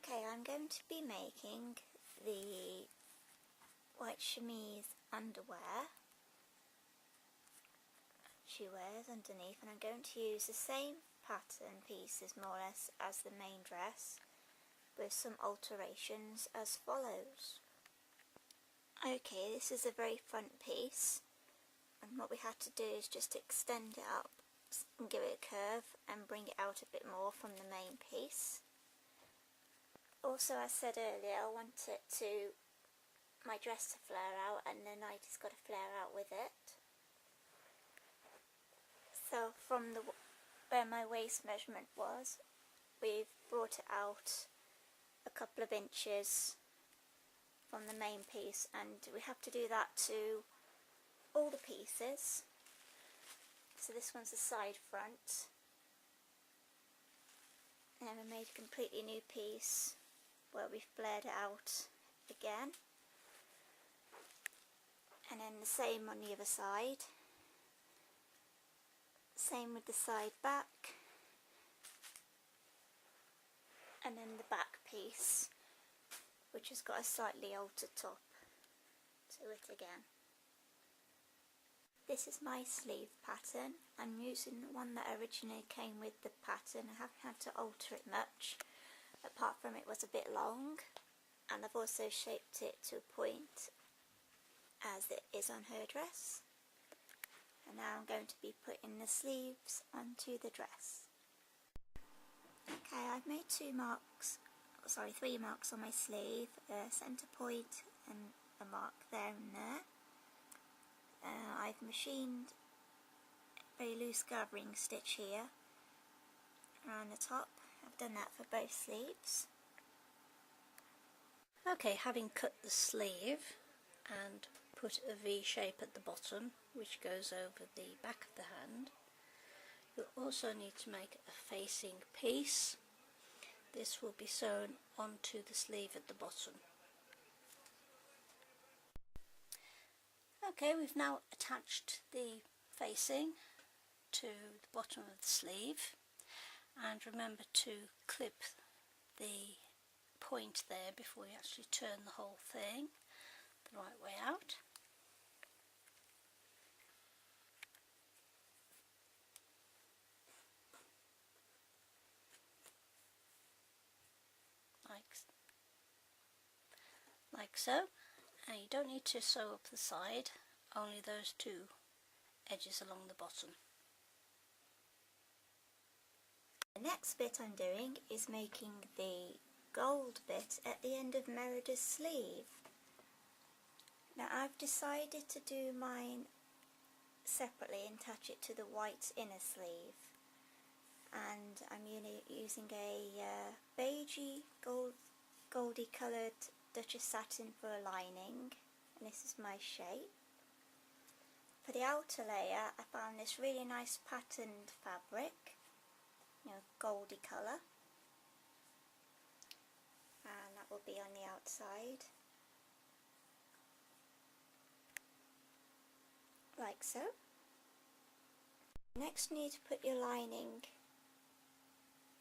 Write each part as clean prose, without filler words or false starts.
Okay, I'm going to be making the white chemise underwear she wears underneath, and I'm going to use the same pattern pieces more or less as the main dress with some alterations as follows. Okay, this is a very front piece, and what we had to do is just extend it up and give it a curve and bring it out a bit more from the main piece. Also, as I said earlier, I want my dress to flare out, and the nighty's got to flare out with it. So from where my waist measurement was, we've brought it out a couple of inches from the main piece, and we have to do that to all the pieces. So this one's the side front, and then we made a completely new piece where we've flared it out again, and then the same on the other side, same with the side back, and then the back piece, which has got a slightly altered top to it again. This is my sleeve pattern. I'm using the one that originally came with the pattern. I haven't had to alter it much, apart from it was a bit long, and I've also shaped it to a point as it is on her dress. And now I'm going to be putting the sleeves onto the dress. Okay, I've made three marks on my sleeve, a centre point and a mark there and there. I've machined a very loose gathering stitch here around the top. I've done that for both sleeves. Okay, having cut the sleeve and put a V shape at the bottom which goes over the back of the hand, you'll also need to make a facing piece. This will be sewn onto the sleeve at the bottom. Okay, we've now attached the facing to the bottom of the sleeve, and remember to clip the point there before you actually turn the whole thing the right way out. Like so, and you don't need to sew up the side, only those two edges along the bottom. The next bit I'm doing is making the gold bit at the end of Merida's sleeve. Now I've decided to do mine separately and attach it to the white inner sleeve, and I'm using a beigey goldy coloured Duchess satin for a lining, and this is my shape. For the outer layer I found this really nice patterned fabric, goldy colour, and that will be on the outside, like so. Next you need to put your lining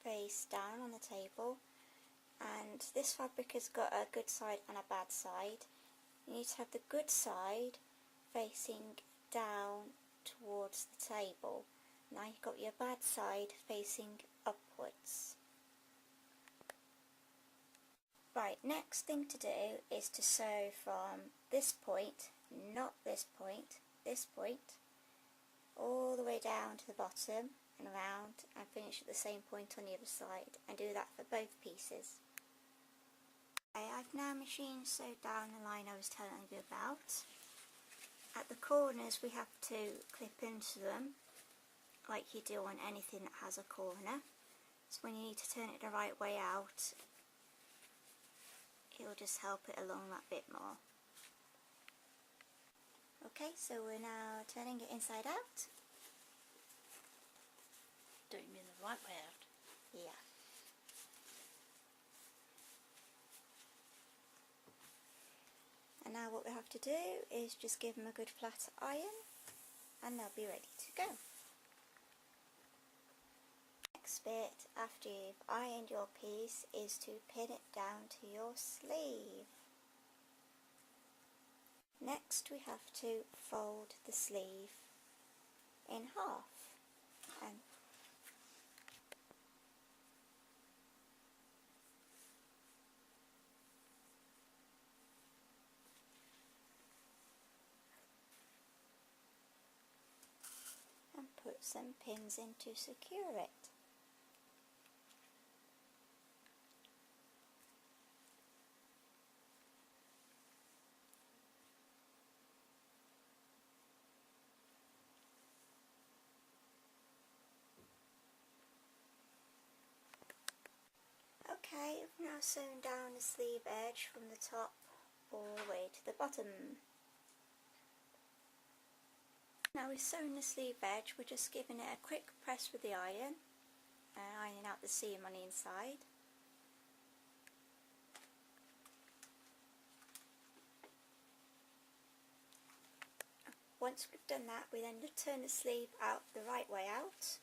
face down on the table, and this fabric has got a good side and a bad side. You need to have the good side facing down towards the table. Now you've got your bad side facing upwards. Right, next thing to do is to sew from this point, not this point, this point, all the way down to the bottom and around, and finish at the same point on the other side, and do that for both pieces. Okay, I've now sewed down the line I was telling you about. At the corners we have to clip into them like you do on anything that has a corner. So when you need to turn it the right way out, it will just help it along that bit more. Okay, so we're now turning it inside out. Don't you mean the right way out? Yeah. And now what we have to do is just give them a good flat iron, and they'll be ready to go. next bit after you've ironed your piece is to pin it down to your sleeve. Next we have to fold the sleeve in half and put some pins in to secure it. Okay, I've now sewn down the sleeve edge from the top all the way to the bottom. Now we've sewn the sleeve edge, we're just giving it a quick press with the iron and ironing out the seam on the inside. Once we've done that, we then turn the sleeve out the right way out,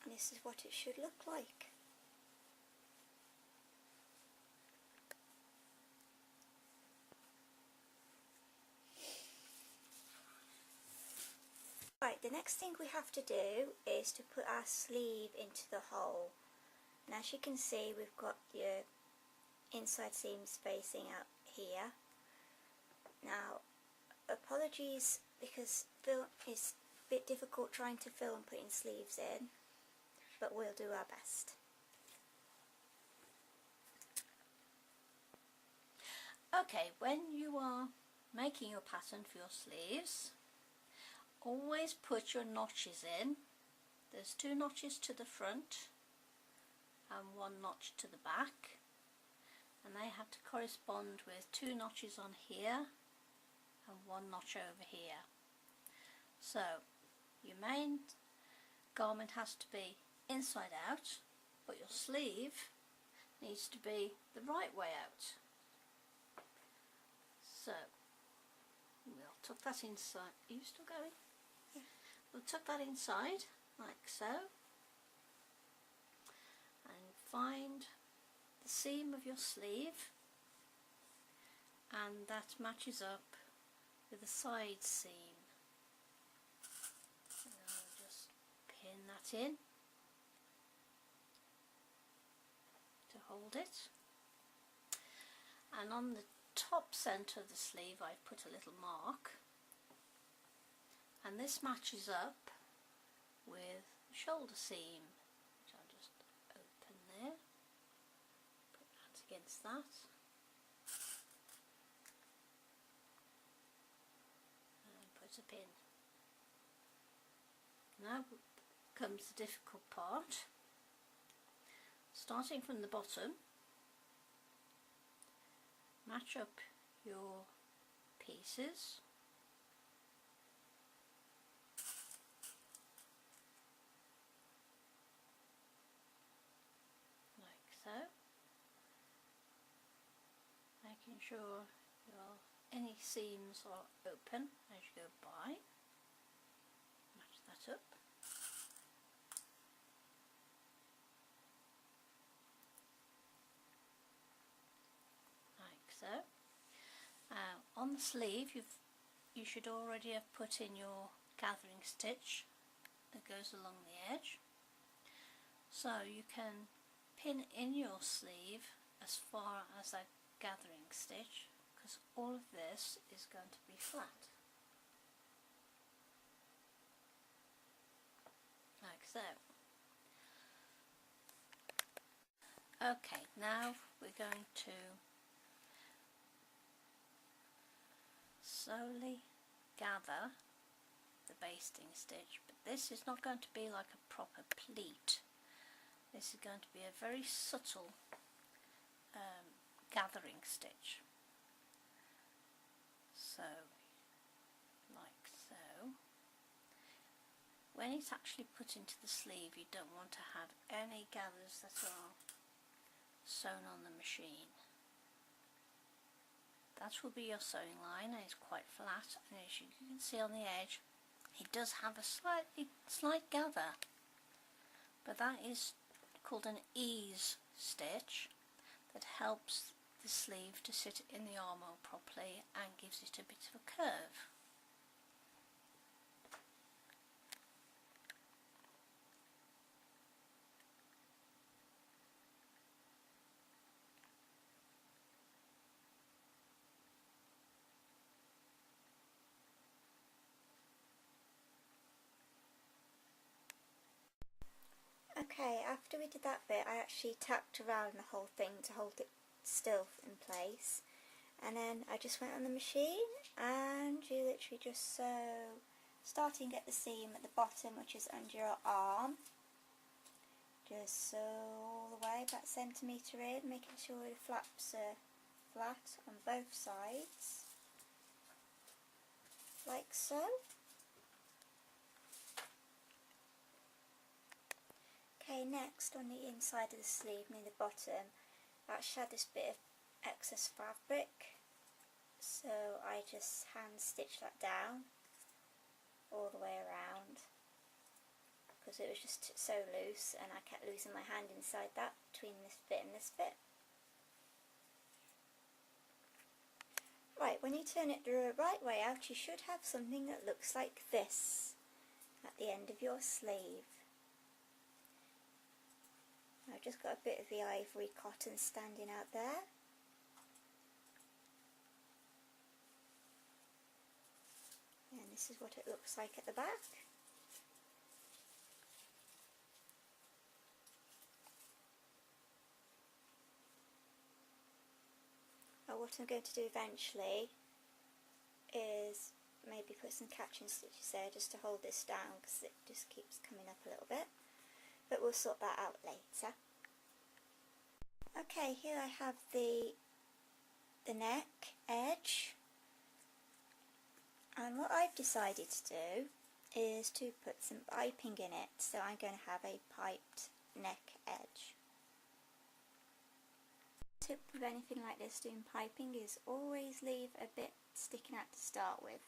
and this is what it should look like. Right, the next thing we have to do is to put our sleeve into the hole. And as you can see, we've got your inside seams facing out here. Now, apologies because film is a bit difficult trying to film putting sleeves in, but we'll do our best. Okay, when you are making your pattern for your sleeves, always put your notches in. There's 2 notches to the front and 1 notch to the back, and they have to correspond with 2 notches on here and 1 notch over here. So your main garment has to be inside out, but your sleeve needs to be the right way out. So we'll tuck that inside. Are you still going? Yeah. We'll tuck that inside like so, and find the seam of your sleeve, and that matches up with the side seam. And I'll just pin that in to hold it, and on the top centre of the sleeve I've put a little mark, and this matches up with the shoulder seam, which I'll just open there, put that against that, and put a pin. Now comes the difficult part. Starting from the bottom, match up your pieces like so, making sure any seams are open as you go by. Match that up. Like so. On the sleeve you should already have put in your gathering stitch that goes along the edge, so you can pin in your sleeve as far as that gathering stitch, because all of this is going to be flat like so. Okay, now we're going to slowly gather the basting stitch, but this is not going to be like a proper pleat. This is going to be a very subtle gathering stitch. So, like so. When it's actually put into the sleeve, you don't want to have any gathers that are sewn on the machine. That will be your sewing line, and it's quite flat, and as you can see on the edge, it does have a slight gather, but that is called an ease stitch that helps the sleeve to sit in the armhole properly and gives it a bit of a curve. Okay, after we did that bit, I actually tapped around the whole thing to hold it still in place, and then I just went on the machine and you literally just sew, starting at the seam at the bottom, which is under your arm. Just sew all the way about a centimetre in, making sure the flaps are flat on both sides, like so. Okay, next on the inside of the sleeve near the bottom, I actually had this bit of excess fabric, so I just hand stitched that down all the way around because it was just so loose and I kept losing my hand inside that between this bit and this bit. Right, when you turn it the right way out, you should have something that looks like this at the end of your sleeve. I've just got a bit of the ivory cotton standing out there. And this is what it looks like at the back. Now what I'm going to do eventually is maybe put some catching stitches there just to hold this down because it just keeps coming up a little bit. But we'll sort that out later. Okay, here I have the neck edge, and what I've decided to do is to put some piping in it, so I'm going to have a piped neck edge. Tip with anything like this doing piping is always leave a bit sticking out to start with.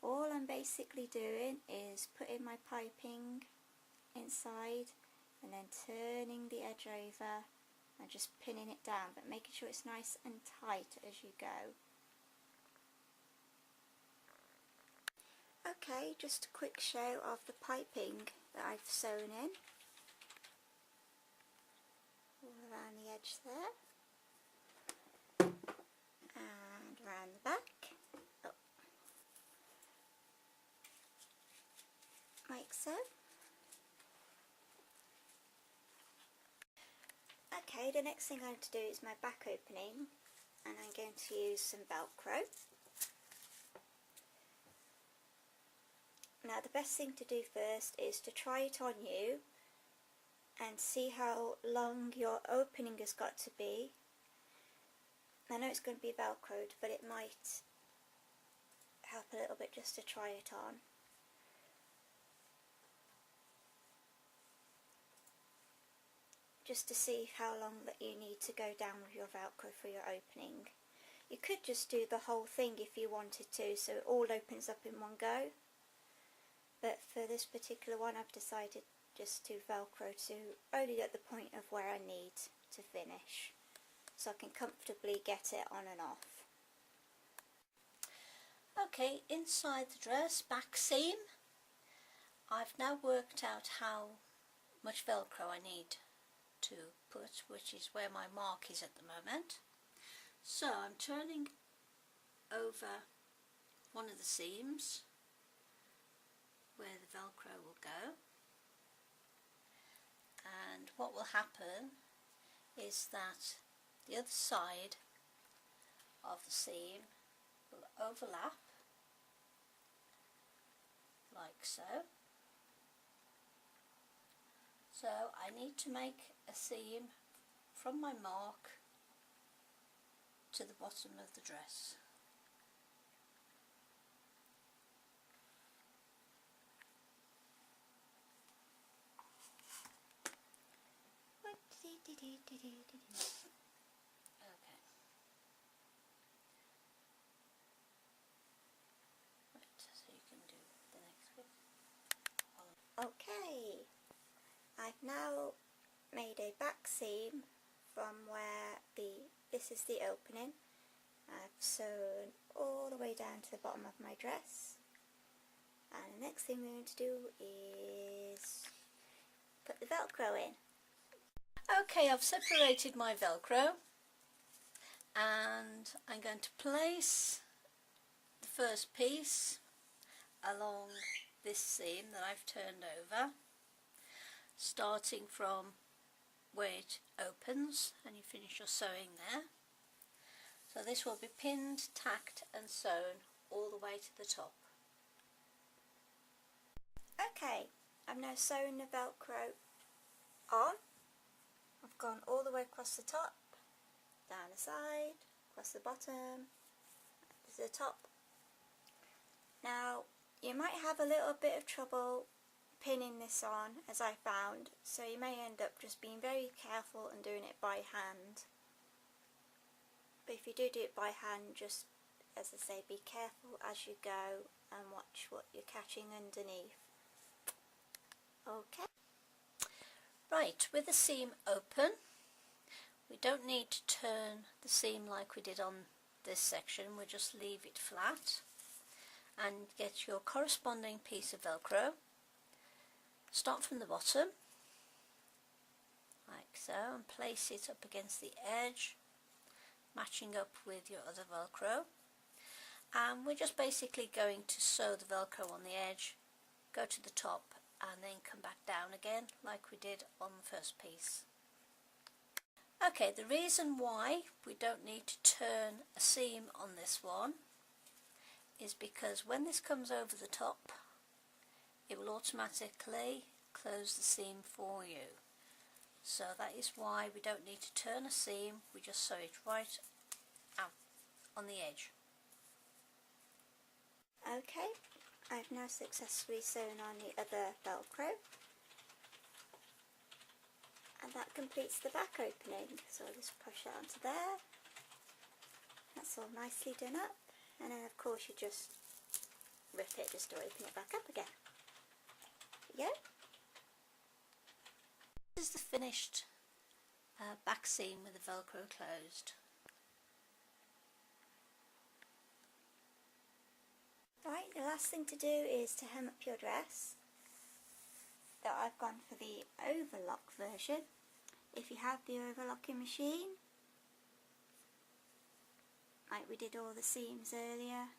All I'm basically doing is putting my piping inside and then turning the edge over and just pinning it down, but making sure it's nice and tight as you go. Okay, just a quick show of the piping that I've sewn in all around the edge there and around the back, like so. Okay, the next thing I'm going to do is my back opening, and I'm going to use some Velcro. Now the best thing to do first is to try it on you and see how long your opening has got to be. I know it's going to be Velcroed, but it might help a little bit just to try it on. Just to see how long that you need to go down with your Velcro for your opening. You could just do the whole thing if you wanted to, so it all opens up in one go. But for this particular one, I've decided just to Velcro to only at the point of where I need to finish, so I can comfortably get it on and off. Okay, inside the dress, back seam, I've now worked out how much Velcro I need to put, which is where my mark is at the moment. So I'm turning over one of the seams where the Velcro will go, and what will happen is that the other side of the seam will overlap like so. So I need to make a seam from my mark to the bottom of the dress. Okay. Right, so you can do the next bit. Okay, I've now made a back seam from where this is the opening. I've sewn all the way down to the bottom of my dress, and the next thing we're going to do is put the Velcro in. Okay, I've separated my Velcro and I'm going to place the first piece along this seam that I've turned over, starting from where it opens and you finish your sewing there. So this will be pinned, tacked and sewn all the way to the top. Okay, I've now sewn the Velcro on. I've gone all the way across the top, down the side, across the bottom, to the top. Now, you might have a little bit of trouble pinning this on, as I found, so you may end up just being very careful and doing it by hand. But if you do it by hand, just, as I say, be careful as you go and watch what you're catching underneath. Okay. Right, with the seam open, we don't need to turn the seam like we did on this section, we'll just leave it flat and get your corresponding piece of Velcro. Start from the bottom, like so, and place it up against the edge, matching up with your other Velcro. And we're just basically going to sew the Velcro on the edge, go to the top and then come back down again like we did on the first piece. Okay, the reason why we don't need to turn a seam on this one is because when this comes over the top, it will automatically close the seam for you. So that is why we don't need to turn a seam, we just sew it right out on the edge. Okay, I've now successfully sewn on the other Velcro, and that completes the back opening. So I'll just push that onto there. That's all nicely done up, and then of course you just rip it just to open it back up again. There you go. This is the finished back seam with the Velcro closed. Right, the last thing to do is to hem up your dress. That I've gone for the overlock version. If you have the overlocking machine, like we did all the seams earlier,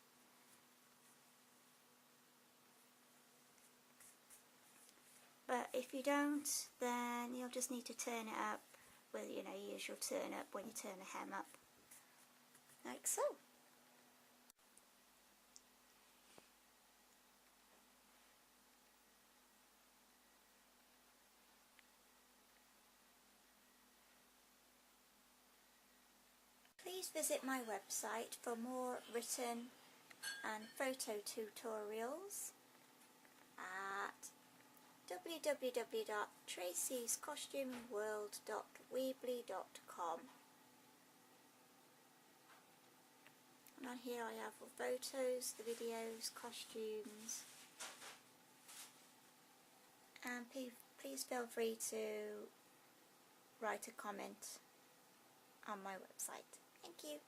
but if you don't, then you'll just need to turn it up with, you know, your usual turn up when you turn the hem up, like so. Please visit my website for more written and photo tutorials at www.tracyscostumingworld.weebly.com. And on here I have the photos, the videos, costumes, and please feel free to write a comment on my website. Thank you.